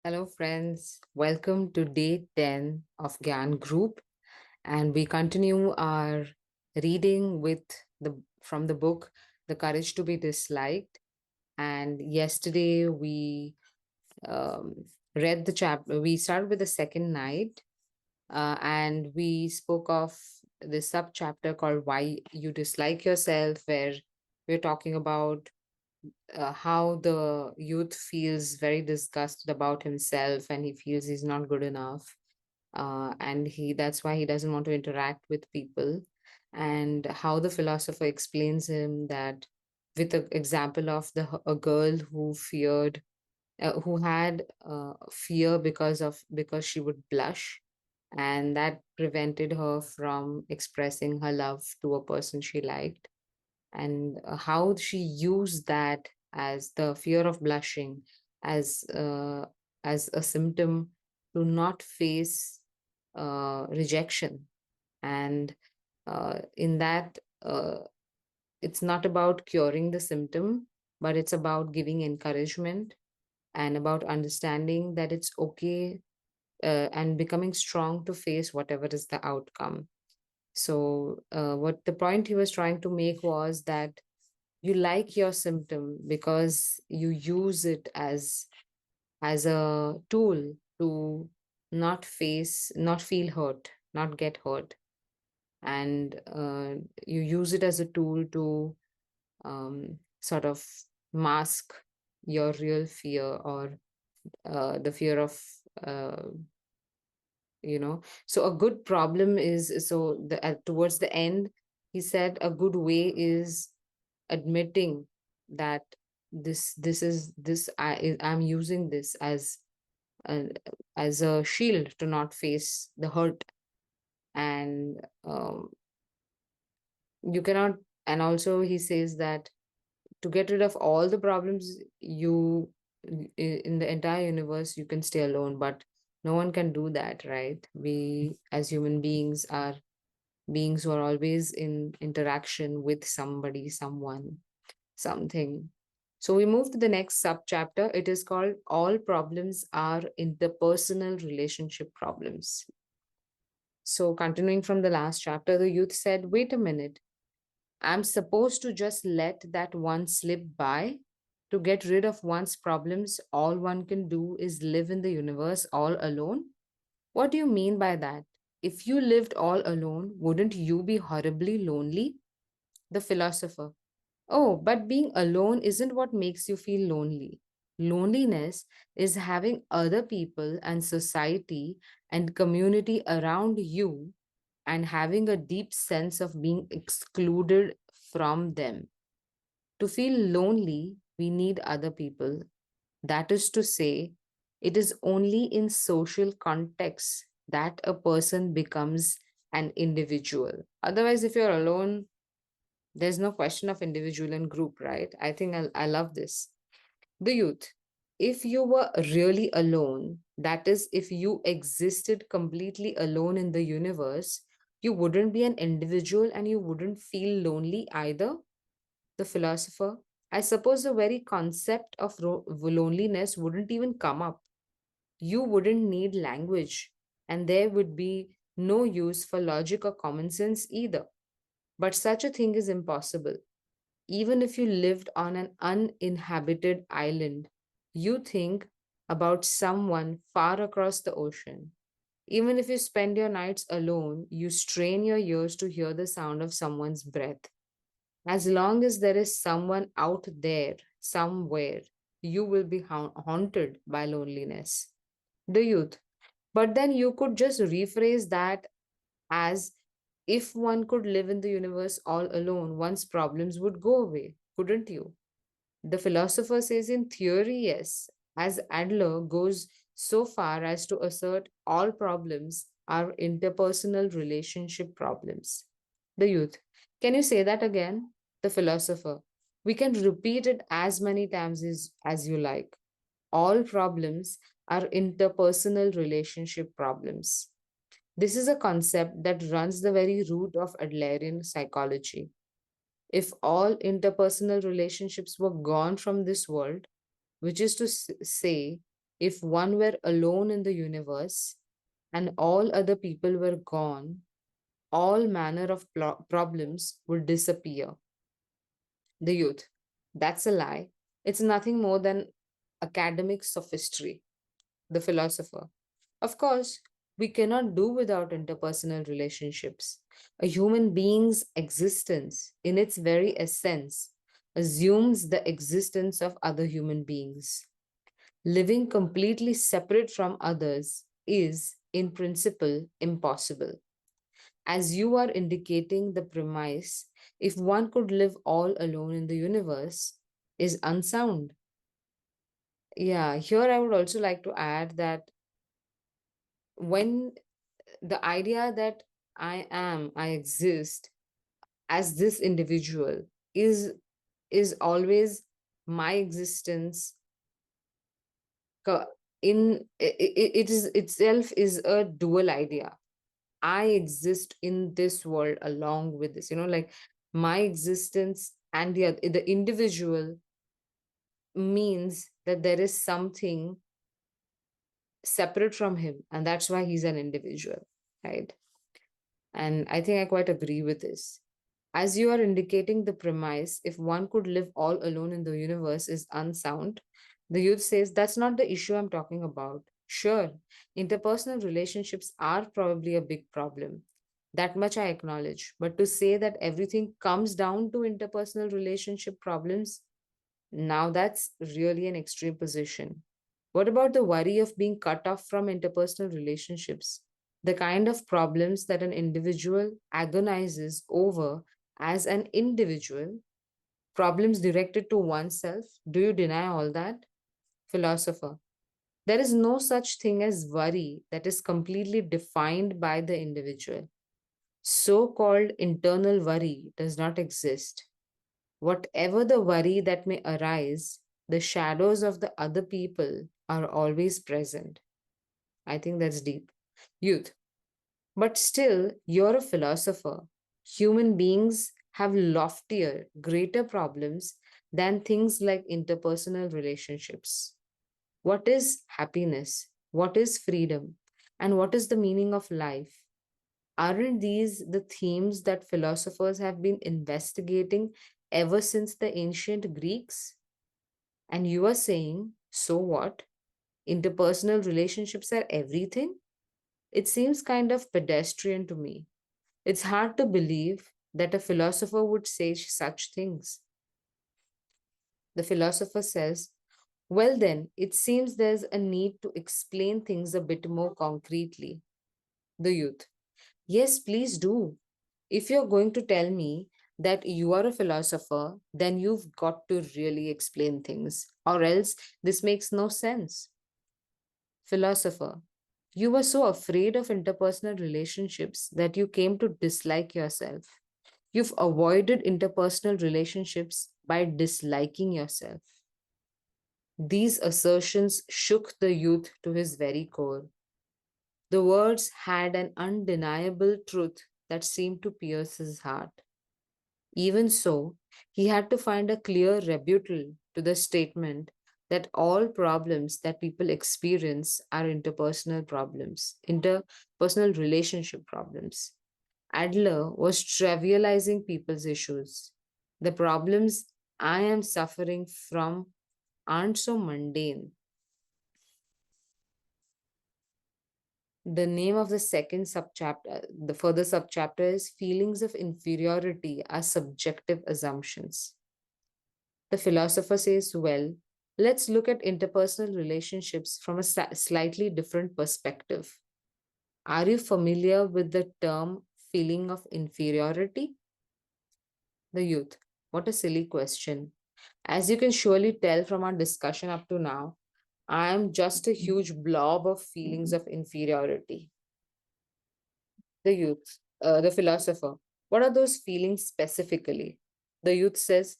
Hello, friends. Welcome to day 10 of Gyan Group. And we continue our reading with from the book The Courage to Be Disliked. And yesterday we um, read the chapter. We started with the second night, and we spoke of the subchapter called Why You Dislike Yourself, where we're talking about how the youth feels very disgusted about himself and he feels he's not good enough, and he that's why he doesn't want to interact with people, and how the philosopher explains him that with an example of a girl who feared who had fear because she would blush, and that prevented her from expressing her love to a person she liked, and how she used that as the fear of blushing as as a symptom to not face rejection. And in that it's not about curing the symptom, but it's about giving encouragement and about understanding that it's okay, and becoming strong to face whatever is the outcome. So, what the point he was trying to make was that you like your symptom because you use it as a tool to not feel hurt, not get hurt, and you use it as a tool to sort of mask your real fear, or the fear of uh, so a good problem is, so towards the end he said a good way is admitting that I'm using this a, as a shield to not face the hurt, and you cannot. And also he says that to get rid of all the problems, in the entire universe you can stay alone, but no one can do that, right? We as human beings are beings who are always in interaction with somebody, someone, something. So we move to the next subchapter. It is called All Problems Are Interpersonal Relationship Problems. So, continuing from the last chapter, the youth said, wait a minute, I'm supposed to just let that one slip by? To get rid of one's problems, all one can do is live in the universe all alone? What do you mean by that? If you lived all alone, wouldn't you be horribly lonely? The philosopher. Oh, but being alone isn't what makes you feel lonely. Loneliness is having other people and society and community around you and having a deep sense of being excluded from them. To feel lonely, we need other people. That is to say, it is only in social contexts that a person becomes an individual. Otherwise, if you're alone, there's no question of individual and group, right? I think I love this. The youth. If you were really alone, that is, if you existed completely alone in the universe, you wouldn't be an individual and you wouldn't feel lonely either. The philosopher. I suppose the very concept of loneliness wouldn't even come up. You wouldn't need language, and there would be no use for logic or common sense either. But such a thing is impossible. Even if you lived on an uninhabited island, you think about someone far across the ocean. Even if you spend your nights alone, you strain your ears to hear the sound of someone's breath. As long as there is someone out there, somewhere, you will be haunted by loneliness. The youth. But then you could just rephrase that as if one could live in the universe all alone, one's problems would go away, couldn't you? The philosopher says, in theory, yes, as Adler goes so far as to assert all problems are interpersonal relationship problems. The youth, can you say that again? The philosopher, we can repeat it as many times as you like. All problems are interpersonal relationship problems. This is a concept that runs the very root of Adlerian psychology. If all interpersonal relationships were gone from this world, which is to say, If one were alone in the universe and all other people were gone, all manner of problems would disappear. The youth. That's a lie. It's nothing more than academic sophistry. The philosopher. Of course, we cannot do without interpersonal relationships. A human being's existence, in its very essence, assumes the existence of other human beings. Living completely separate from others is, in principle, impossible. As you are indicating, the premise, if one could live all alone in the universe, is unsound. Yeah, here I would also like to add that when the idea that I exist as this individual is is always my existence co- it is itself is a dual idea. I exist in this world along with this, like my existence and the individual means that there is something separate from him, and that's why he's an individual, right? And I think I quite agree with this. As you are indicating, the premise, if one could live all alone in the universe, is unsound, the youth says that's not the issue I'm talking about. Sure, interpersonal relationships are probably a big problem. That much I acknowledge. But to say that everything comes down to interpersonal relationship problems, now that's really an extreme position. What about the worry of being cut off from interpersonal relationships? The kind of problems that an individual agonizes over as an individual, problems directed to oneself. Do you deny all that? Philosopher. There is no such thing as worry that is completely defined by the individual. So called internal worry does not exist. Whatever the worry that may arise, the shadows of the other people are always present. I think that's deep. Youth. But still, you're a philosopher. Human beings have loftier, greater problems than things like interpersonal relationships. What is happiness? What is freedom? And what is the meaning of life? Aren't these the themes that philosophers have been investigating ever since the ancient Greeks? And you are saying, so what? Interpersonal relationships are everything? It seems kind of pedestrian to me. It's hard to believe that a philosopher would say such things. The philosopher says, well, then, it seems there's a need to explain things a bit more concretely. The youth, yes, please do. If you're going to tell me that you are a philosopher, then you've got to really explain things, or else this makes no sense. Philosopher, you were so afraid of interpersonal relationships that you came to dislike yourself. You've avoided interpersonal relationships by disliking yourself. These assertions shook the youth to his very core. The words had an undeniable truth that seemed to pierce his heart. Even so, he had to find a clear rebuttal to the statement that all problems that people experience are interpersonal problems, interpersonal relationship problems. Adler was trivializing people's issues. The problems I am suffering from aren't so mundane. The name of the second subchapter, the further subchapter is Feelings of Inferiority are Subjective Assumptions. The philosopher says, well, let's look at interpersonal relationships from a slightly different perspective. Are you familiar with the term feeling of inferiority? The youth. What a silly question. As you can surely tell from our discussion up to now, I am just a huge blob of feelings of inferiority. The youth, the philosopher. What are those feelings specifically? The youth says,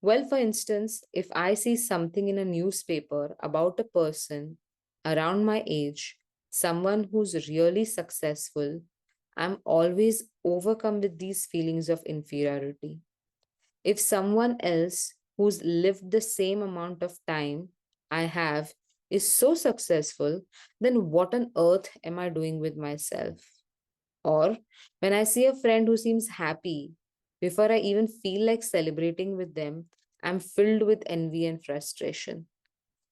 well, for instance, if I see something in a newspaper about a person around my age, someone who's really successful, I'm always overcome with these feelings of inferiority. If someone else who's lived the same amount of time I have is so successful, then what on earth am I doing with myself? Or when I see a friend who seems happy, before I even feel like celebrating with them, I'm filled with envy and frustration.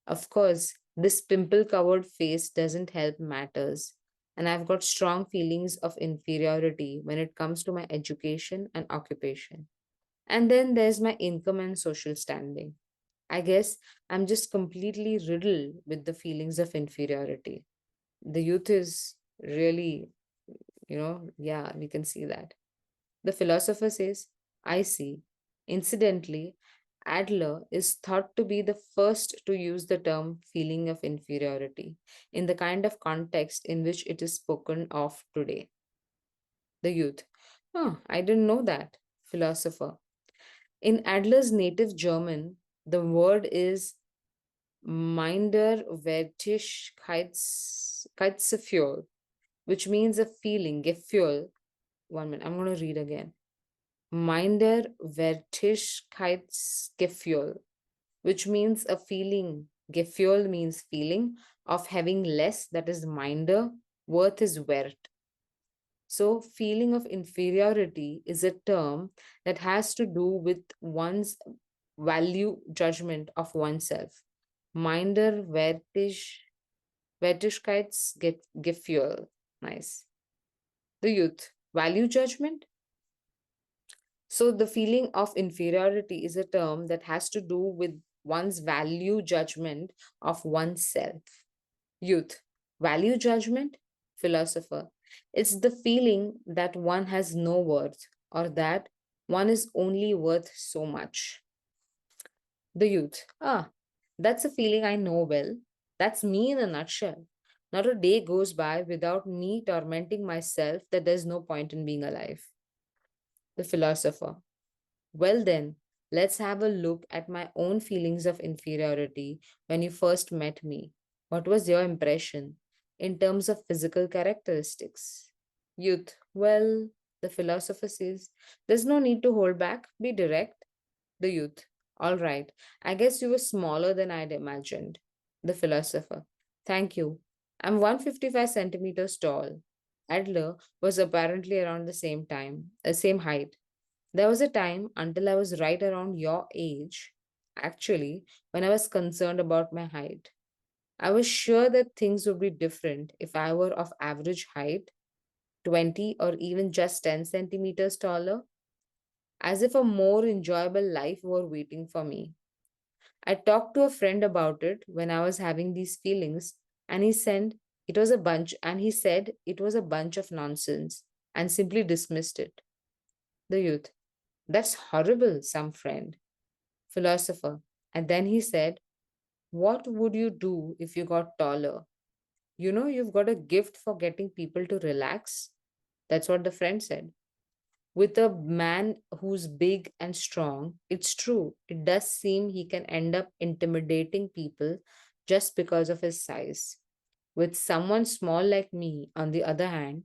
Of course, this pimple covered face doesn't help matters, and I've got strong feelings of inferiority when it comes to my education and occupation. And then there's my income and social standing. I guess I'm just completely riddled with the feelings of inferiority. The youth is really, yeah, we can see that. The philosopher says, I see. Incidentally, Adler is thought to be the first to use the term feeling of inferiority in the kind of context in which it is spoken of today. The youth. Oh, I didn't know that. Philosopher. In Adler's native German, the word is Minderwertigkeitsgefühl, which means a feeling, Gefühl. 1 minute, I'm going to read again. Minderwertigkeitsgefühl, which means a feeling. Gefühl means feeling of having less, that is minder, worth is wert. So, feeling of inferiority is a term that has to do with one's value judgment of oneself. Minderwertigkeitsgefühl. Nice. The youth. Value judgment. So, the feeling of inferiority is a term that has to do with one's value judgment of oneself. Youth, value judgment, philosopher. It's the feeling that one has no worth or that one is only worth so much. The youth, that's a feeling I know well. That's me in a nutshell. Not a day goes by without me tormenting myself that there's no point in being alive. The philosopher, well, then, let's have a look at my own feelings of inferiority when you first met me. What was your impression in terms of physical characteristics? Youth, well, the philosopher says, there's no need to hold back, be direct. The youth, all right, I guess you were smaller than I'd imagined. The philosopher, thank you. I'm 155 centimeters tall. Adler was apparently around the same height. There was a time until I was right around your age, actually, when I was concerned about my height. I was sure that things would be different if I were of average height, 20 or even just 10 centimeters taller, as if a more enjoyable life were waiting for me. I talked to a friend about it when I was having these feelings, and he said it was a bunch of nonsense and simply dismissed it. The youth, that's horrible, some friend. Philosopher. And then he said, what would you do if you got taller? You know, you've got a gift for getting people to relax. That's what the friend said. With a man who's big and strong, it's true. It does seem he can end up intimidating people just because of his size. With someone small like me, on the other hand,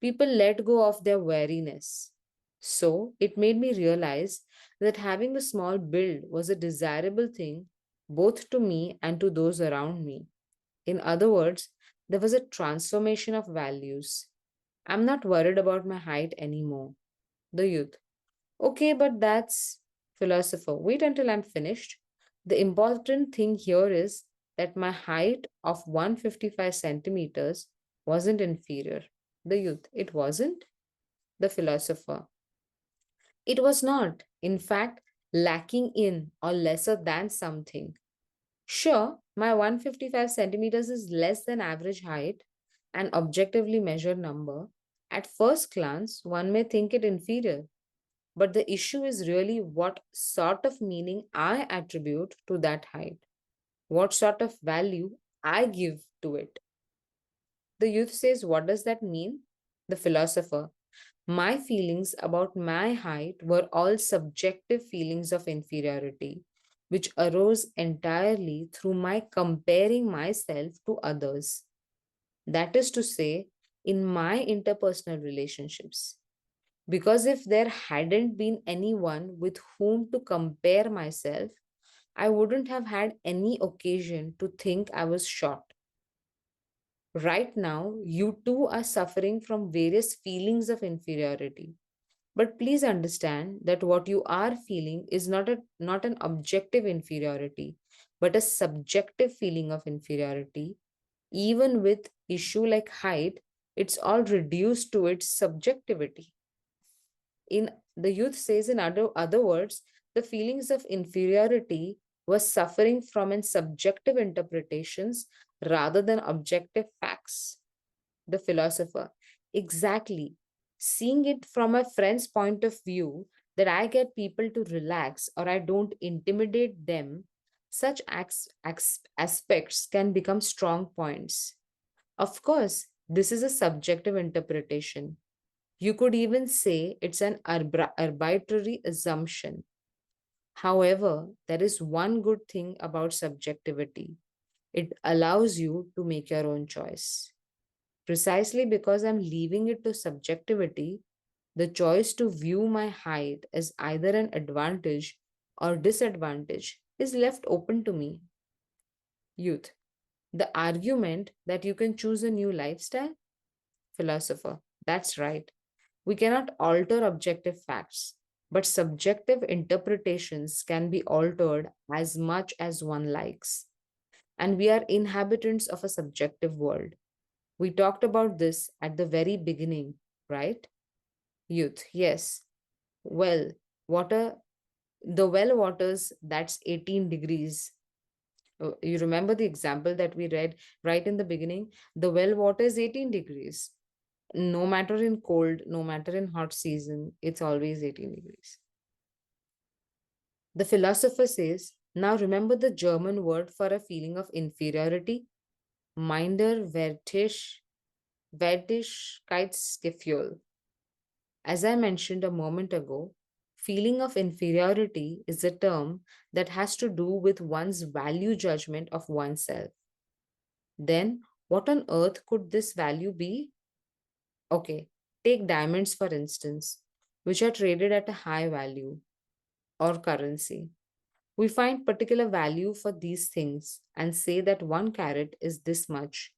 people let go of their wariness. So it made me realize that having a small build was a desirable thing both to me and to those around me. In other words, there was a transformation of values. I'm not worried about my height anymore. The youth. Okay, but that's philosopher. Wait until I'm finished. The important thing here is that my height of 155 centimeters wasn't inferior. The youth. It wasn't? The philosopher. It was not, in fact, lacking in or lesser than something. Sure, my 155 centimeters is less than average height, an objectively measured number. At first glance, one may think it inferior, but the issue is really what sort of meaning I attribute to that height, what sort of value I give to it. The youth says, what does that mean? The philosopher, my feelings about my height were all subjective feelings of inferiority, which arose entirely through my comparing myself to others. That is to say, in my interpersonal relationships. Because if there hadn't been anyone with whom to compare myself, I wouldn't have had any occasion to think I was short. Right now, you too are suffering from various feelings of inferiority. But please understand that what you are feeling is not an objective inferiority, but a subjective feeling of inferiority. Even with issue like height, it's all reduced to its subjectivity. In the youth says, in other words, the feelings of inferiority was suffering from in subjective interpretations rather than objective facts. The philosopher, exactly. Seeing it from a friend's point of view, that I get people to relax or I don't intimidate them, such aspects can become strong points. Of course, this is a subjective interpretation. You could even say it's an arbitrary assumption. However, there is one good thing about subjectivity: it allows you to make your own choice. Precisely because I'm leaving it to subjectivity, the choice to view my height as either an advantage or disadvantage is left open to me. Youth. The argument that you can choose a new lifestyle? Philosopher. That's right. We cannot alter objective facts, but subjective interpretations can be altered as much as one likes. And we are inhabitants of a subjective world. We talked about this at the very beginning, right? Youth, yes. Well, water, the well waters, that's 18 degrees. You remember the example that we read right in the beginning? The well water is 18 degrees. No matter in cold, no matter in hot season, it's always 18 degrees. The philosopher says, now remember the German word for a feeling of inferiority? Minderwertigkeitsgefühl. As I mentioned a moment ago, feeling of inferiority is a term that has to do with one's value judgment of oneself. Then, what on earth could this value be? Okay, take diamonds for instance, which are traded at a high value or currency. We find particular value for these things and say that 1 carat is this much,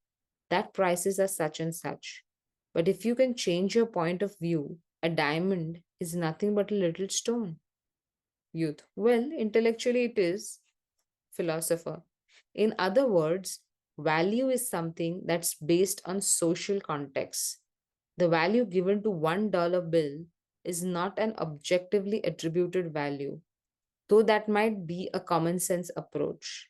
that prices are such and such. But if you can change your point of view, a diamond is nothing but a little stone. Youth. Well, intellectually it is. Philosopher. In other words, value is something that's based on social context. The value given to $1 bill is not an objectively attributed value, though that might be a common sense approach.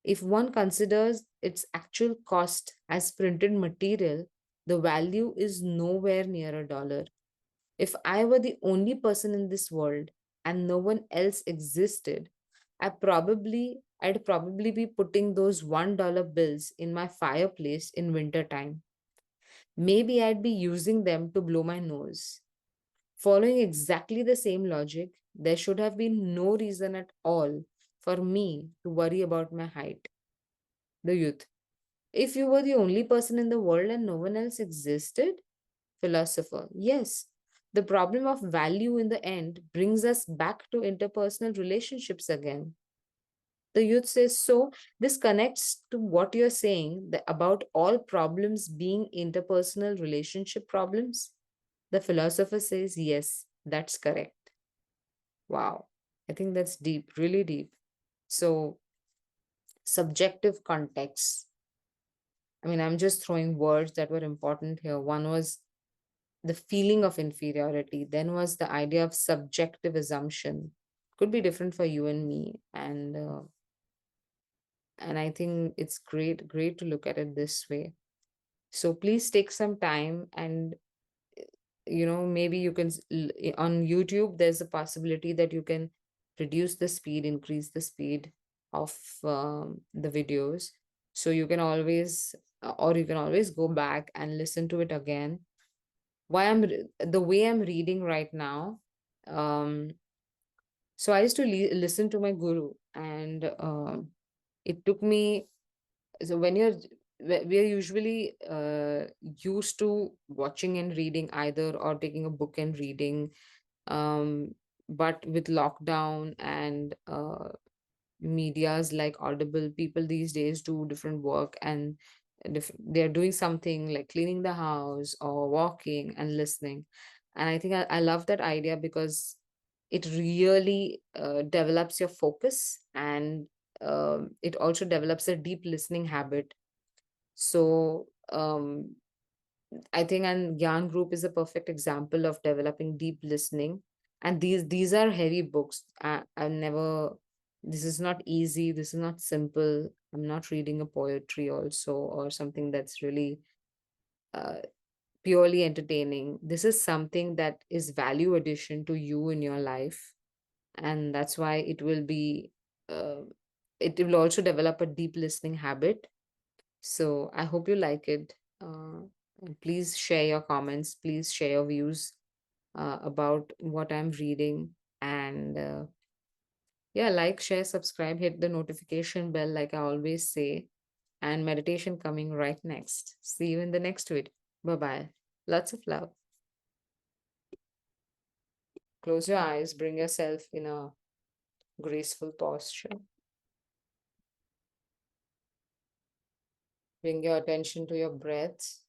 If one considers its actual cost as printed material, the value is nowhere near $1. If I were the only person in this world and no one else existed, I'd probably be putting those $1 bills in my fireplace in winter time. Maybe I'd be using them to blow my nose. Following exactly the same logic, there should have been no reason at all for me to worry about my height. The youth. If you were the only person in the world and no one else existed? Philosopher. Yes. The problem of value in the end brings us back to interpersonal relationships again. The youth says, so this connects to what you're saying about all problems being interpersonal relationship problems. The philosopher says, yes, that's correct. Wow. I think that's deep, really deep. So, subjective context. I mean, I'm just throwing words that were important here. One was the feeling of inferiority, then was the idea of subjective assumption. Could be different for you and me. And I think it's great to look at it this way. So please take some time and maybe you can on YouTube there's a possibility that you can reduce the speed, increase the speed of the videos, so you can always or you can always go back and listen to it again. The way I'm reading right now, um so I used to listen to my guru, and it took me, so when we're usually used to watching and reading either, or taking a book and reading, but with lockdown and medias like Audible, people these days do different work, and they're doing something like cleaning the house or walking and listening. And I think I love that idea because it really develops your focus, and it also develops a deep listening habit. So I think and Gyan Group is a perfect example of developing deep listening. And these are heavy books. I never. This is not easy. This is not simple. I'm not reading a poetry also or something that's really uh, purely entertaining. This is something that is value addition to you in your life, and that's why it will be. Uh, it will also develop a deep listening habit. So I hope you like it. And please share your comments. Please share your views about what I'm reading. And yeah, like, share, subscribe, hit the notification bell, like I always say. And meditation coming right next. See you in the next video. Bye bye. Lots of love. Close your eyes. Bring yourself in a graceful posture. Bring your attention to your breath.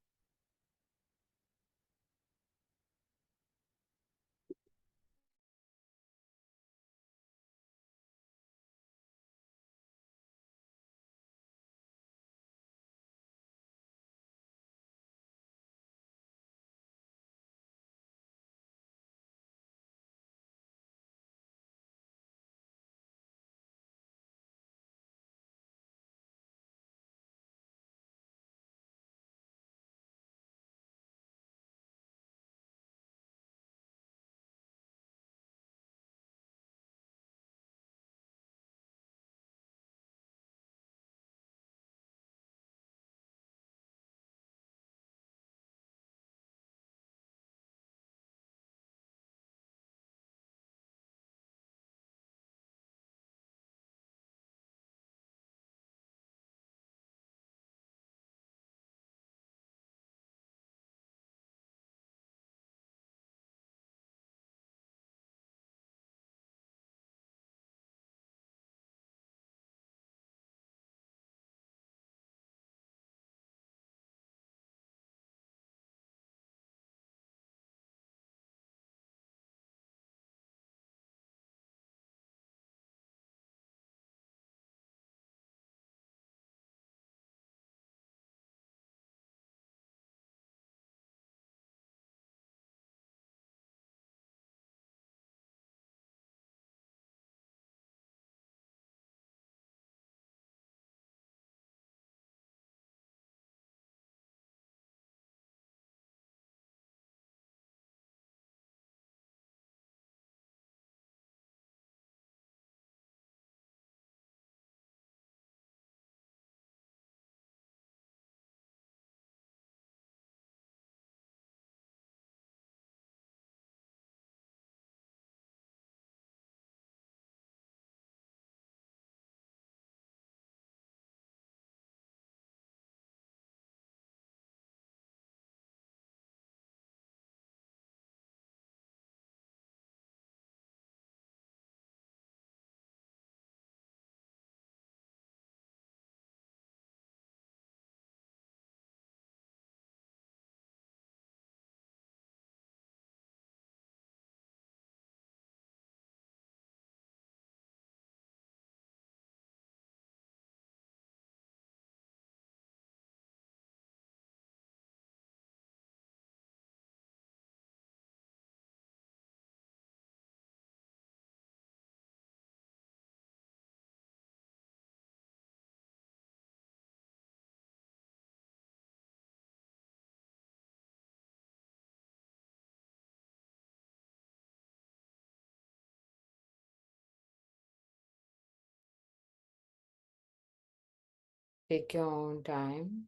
Take your own time.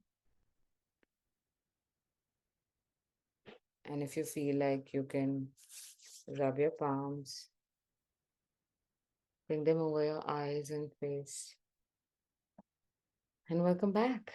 And if you feel like, you can rub your palms, bring them over your eyes and face. And welcome back.